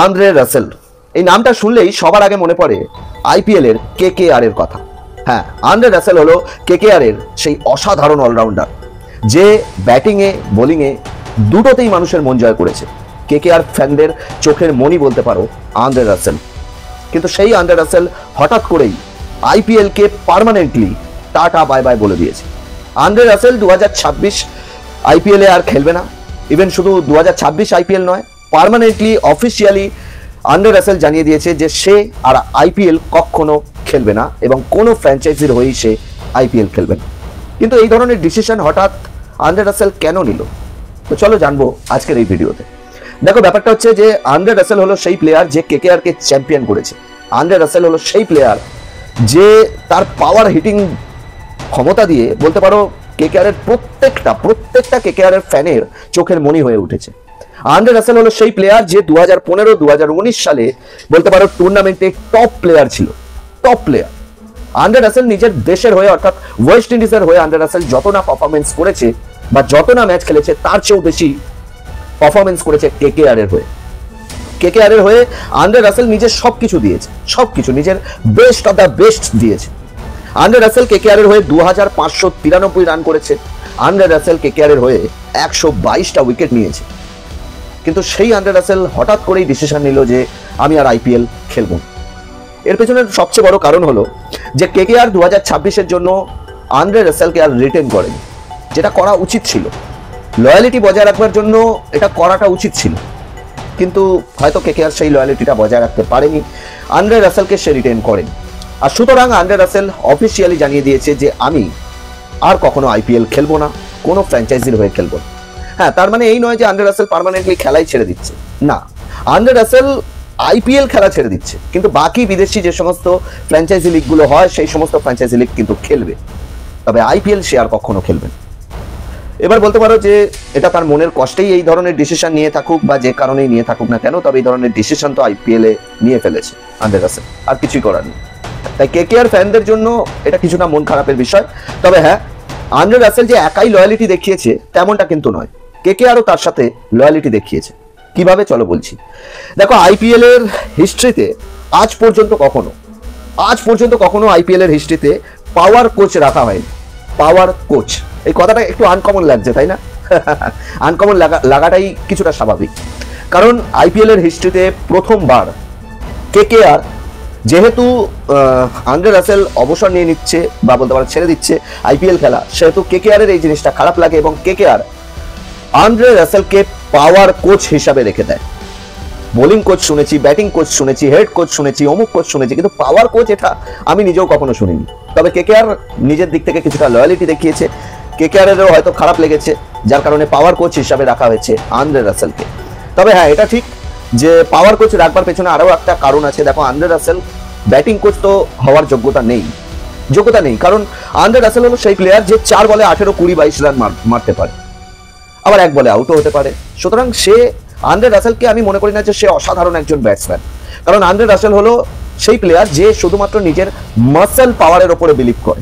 Andre Russell এই নামটা শুনলেই সবার আগে মনে পড়ে আইপিএল এর কেকেআর এর কথা। হ্যাঁ, আন্দ্রে রাসেল হলো কেকেআর এর সেই অসাধারণ অলরাউন্ডার যে ব্যাটিংয়ে বোলিংয়ে দুটোতেই মানুষের মন জয় করেছে। কেকেআর ফ্যানদের চোখের মনি বলতে পারো আন্দ্রে রাসেল। কিন্তু সেই আন্দ্রে রাসেল হঠাৎ করেই আইপিএল কে পার্মানেন্টলি টাটা বাই বাই বলে দিয়েছে। আন্দ্রে রাসেল 2026 আইপিএল এ আর খেলবে না। ইভেন শুধু 2026 আইপিএল নয়, পার্মানেন্টলি অফিসিয়ালি আন্দ্রে রাসেল জানিয়ে দিয়েছে যে সে আর আইপিএল কখনো খেলবে না এবং কোনো ফ্র্যাঞ্চাইজির হয়েই সে আইপিএল খেলবে না। কিন্তু এই ধরনের ডিসিশন হঠাৎ আন্দ্রে রাসেল কেন নিল, তো চলো জানবো আজকের এই ভিডিওতে। দেখো, ব্যাপারটা হচ্ছে যে আন্দ্রে রাসেল হলো সেই প্লেয়ার যে কেকেআর কে চ্যাম্পিয়ন করেছে। আন্দ্রে রাসেল হলো সেই প্লেয়ার যে তার পাওয়ার হিটিং ক্ষমতা দিয়ে বলতে পারো কেকেআর এর প্রত্যেকটা কেকেআর এর ফ্যানের চোখের মনি হয়ে উঠেছে। আন্দ্রে রাসেল হলো সেই প্লেয়ার যে 2015-2019 সালে বলতে পারো টুর্নামেন্টে টপ প্লেয়ার ছিল, টপ প্লেয়ার। আন্দ্রে রাসেল নিজের দেশের হয়ে অর্থাৎ ওয়েস্ট ইন্ডিজের হয়ে আন্দ্রে রাসেল যত না পারফরমেন্স করেছে বা যত না ম্যাচ খেলেছে তার চেয়েও বেশি পারফরমেন্স করেছে কেকেআর এর হয়ে। কেকেআর এর হয়ে আন্দ্রে রাসেল নিজের সবকিছু দিয়েছে, সবকিছু নিজের বেস্ট অফ দ্য বেস্ট দিয়েছে। আন্দ্রে রাসেল কেকেআর এর হয়ে 2593 রান করেছে। আন্দ্রে রাসেল কেকেআর এর হয়ে 122টা উইকেট নিয়েছে। কিন্তু সেই আন্দ্রে রাসেল হঠাৎ করেই ডিসিশন নিল যে আমি আর আইপিএল খেলবো। এর পেছনে সবচেয়ে বড় কারণ হলো যে কেকেআর 2026-এর জন্য আন্দ্রে রাসেলকে আর রিটেন করেনি, যেটা করা উচিত ছিল। লয়ালিটি বজায় রাখবার জন্য এটা করাটা উচিত ছিল, কিন্তু হয়তো কেকেআর সেই লয়ালিটিটা বজায় রাখতে পারেনি, আন্দ্রে রাসেলকে সে রিটেন করেনি। আর সুতরাং আন্দ্রে রাসেল অফিসিয়ালি জানিয়ে দিয়েছে যে আমি আর কখনো আইপিএল খেলবো না, কোনো ফ্র্যাঞ্চাইজির হয়ে খেলবো না। হ্যাঁ, তার মানে এই নয় যে আন্দ্রে রাসেল পার্মানেন্টলি খেলাই ছেড়ে দিচ্ছে, না। আন্দ্রে রাসেল আইপিএল খেলা ছেড়ে দিচ্ছে, কিন্তু বাকি বিদেশি যে সমস্ত ফ্র্যাঞ্চাইজি লিগগুলো হয় সেই সমস্ত ফ্র্যাঞ্চাইজি লিগ কিন্তু খেলবে, তবে আইপিএল সে আর কখনো খেলবে না। এবার বলতে পারো যে এটা তার মনের কষ্টেই এই ধরনের ডিসিশন নিয়ে থাকুক বা যে কারণেই নিয়ে থাকুক না কেন, তবে এই ধরনের ডিসিশন তো আইপিএল এ নিয়ে ফেলেছে আন্দ্রে রাসেল, আর কিছুই করার নেই। তাই কেকেআর ফ্যানদের জন্য এটা কিছুটা মন খারাপের বিষয়। তবে হ্যাঁ, আন্দ্রে রাসেল যে একাই লয়ালিটি দেখিয়েছে তেমনটা কিন্তু নয়, কেকেআরও তার সাথে লয়ালিটি দেখিয়েছে। কিভাবে চলো বলছি। দেখো, আইপিএল এর হিস্ট্রিতে আজ পর্যন্ত কখনো আইপিএল এর হিস্ট্রিতে পাওয়ার কোচ রাখা হয়নি। পাওয়ার কোচ, এই কথাটা একটু আনকমন লাগছে, তাই না? আনকমন লাগাটাই কিছুটা স্বাভাবিক, কারণ আইপিএল এর হিস্ট্রিতে প্রথমবার কেকেআর, যেহেতু আন্দ্রে রাসেল অবসর নিয়ে নিচ্ছে বা বলতে পারো ছেড়ে দিচ্ছে আইপিএল খেলা, সেহেতু কেকেআর এর এই জিনিসটা খারাপ লাগে এবং কেকেআর আন্দ্রে রাসেলকে পাওয়ার কোচ হিসাবে রেখে দেয়। বোলিং কোচ শুনেছি, ব্যাটিং কোচ শুনেছি, হেড কোচ শুনেছি, অমুক কোচ শুনেছি, কিন্তু পাওয়ার কোচ এটা আমি নিজেও কখনো শুনিনি। তবে কেকেআর নিজের দিক থেকে কিছুটা লয়ালিটি দেখিয়েছে, কেকেআর এরও হয়তো খারাপ লেগেছে, যার কারণে পাওয়ার কোচ হিসাবে রাখা হয়েছে আন্দ্রে রাসেলকে। তবে হ্যাঁ, এটা ঠিক যে পাওয়ার কোচ রাখবার পেছনে আরও একটা কারণ আছে। দেখো, আন্দ্রে রাসেল ব্যাটিং কোচ তো হওয়ার যোগ্যতা নেই, কারণ আন্দ্রে রাসেল হলো সেই প্লেয়ার যে 4 বলে 18, 20, 22 রান মারতে পারে, আবার 1 বলে আউটও হতে পারে। সুতরাং আন্দ্রে রাসেলকে আমি মনে করি না যে সে অসাধারণ একজন ব্যাটসম্যান, কারণ আন্দ্রে রাসেল হলো সেই প্লেয়ার যে শুধুমাত্র নিজের মাসেল পাওয়ারের উপরে বিলিভ করে,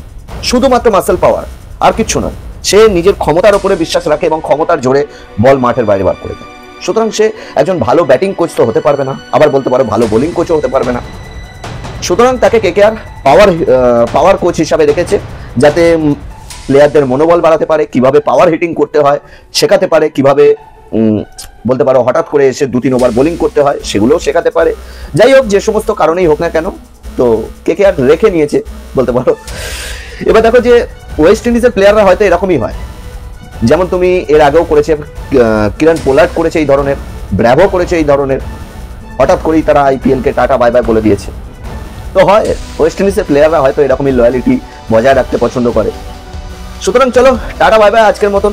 শুধুমাত্র মাসেল পাওয়ার, আর কিছু নয়। সে নিজের ক্ষমতার উপরে বিশ্বাস রাখে এবং ক্ষমতার জোরে বল মাঠের বাইরে বার করে দেয়। সুতরাং সে একজন ভালো ব্যাটিং কোচ তো হতে পারবে না, আবার বলতে পারো ভালো বোলিং কোচও হতে পারবে না। সুতরাং তাকে কেকেআর পাওয়ার কোচ হিসাবে রেখেছে, যাতে প্লেয়ারদের মনোবল বাড়াতে পারে, কিভাবে পাওয়ার হিটিং করতে হয় শেখাতে পারে, কিভাবে বলতে পারো হঠাৎ করে এসে 2-3 ওভার বোলিং করতে হয় সেগুলোও শেখাতে পারে। যাই হোক, যে সমস্ত কারণেই হোক না কেন, তো কেকেআর রেখে নিয়েছে বলতে পারো। এবার দেখো যে ওয়েস্ট ইন্ডিজের প্লেয়াররা হয়তো এরকমই হয়, যেমন তুমি এর আগেও করেছে, কিরণ পোলার্ড করেছে এই ধরনের, ব্র্যাভো করেছে এই ধরনের, হঠাৎ করেই তারা আইপিএল কে টাটা বাই বাই বলে দিয়েছে। তো হয়, ওয়েস্ট ইন্ডিজের প্লেয়াররা হয়তো এরকমই লয়ালিটি বজায় রাখতে পছন্দ করে। সুতরাং চলো, টাটা বাই বাই আজকের মতন।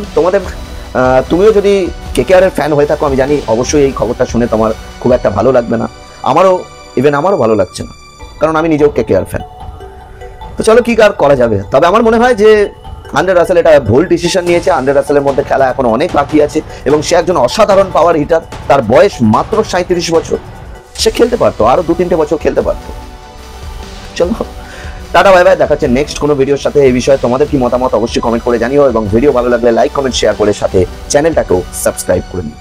তুমিও যদি কেকেআর এর ফ্যান হয়ে থাকো, আমি জানি অবশ্যই এই খবরটা শুনে তোমার খুব একটা ভালো লাগবে না, আমারও ভালো লাগছে না, কারণ আমি নিজেও কেকেআর ফ্যান। তো চলো, কি আর করা যাবে। তবে আমার মনে হয় যে আন্দ্রে রাসেল এটা ভুল ডিসিশন নিয়েছে। আন্দ্রে রাসেলের মধ্যে খেলা এখন অনেক বাকি আছে এবং সে একজন অসাধারণ পাওয়ার হিটার। তার বয়স মাত্র 37 বছর, সে খেলতে পারতো, আরো 2-3টে বছর খেলতে পারতো। চলো, টাটা বাই বাই, দেখা হচ্ছে নেক্সট কোনো ভিডিওর সাথে। এই বিষয়ে তোমাদের কি মতামত অবশ্যই কমেন্ট করে জানিও এবং ভিডিও ভালো লাগলে লাইক, কমেন্ট, শেয়ার করে সাথে চ্যানেলটাকেও সাবস্ক্রাইব করে নিও।